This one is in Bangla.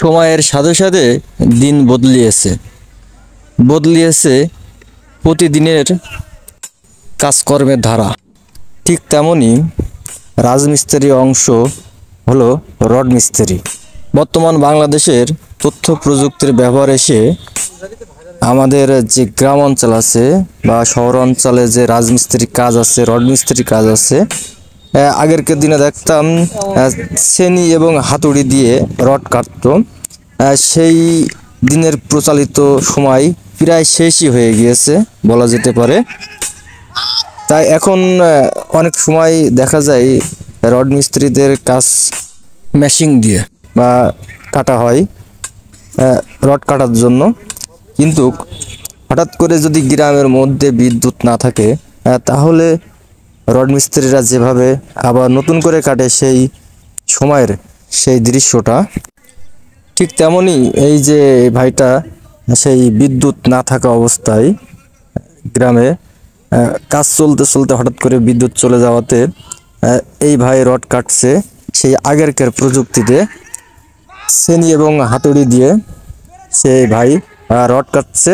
সময়ের সাথে সাথে দিন বদলিয়েছে প্রতিদিনের কাজকর্মের ধারা। ঠিক তেমনি রাজমিস্ত্রি অংশ হলো রড মিস্ত্রি। বর্তমান বাংলাদেশের তথ্য প্রযুক্তির ব্যবহার এসে আমাদের যে গ্রাম অঞ্চল আছে বা শহর অঞ্চলে যে রাজমিস্ত্রি কাজ আছে, রড মিস্ত্রি কাজ আছে, আগেরকার দিনে দেখতাম ছেনি এবং হাতুড়ি দিয়ে রড কাটতো। সেই দিনের প্রচলিত সময় প্রায় শেষই হয়ে গিয়েছে বলা যেতে পারে। তাই এখন অনেক সময় দেখা যায় রড মিস্ত্রিদের কাজ মেশিন দিয়ে বা কাটা হয় রড কাটার জন্য। কিন্তু হঠাৎ করে যদি গ্রামের মধ্যে বিদ্যুৎ না থাকে তাহলে রড মিস্ত্রিরা যেভাবে আবার নতুন করে কাটে সেই সময়ের সেই দৃশ্যটা ঠিক তেমনই এই যে ভাইটা সেই বিদ্যুৎ না থাকা অবস্থায় গ্রামে কাজ চলতে চলতে হঠাৎ করে বিদ্যুৎ চলে যাওয়াতে এই ভাই রড কাটছে সেই আগেরকার প্রযুক্তিতে ছেনি এবং হাতুড়ি দিয়ে সেই ভাই রড কাটছে।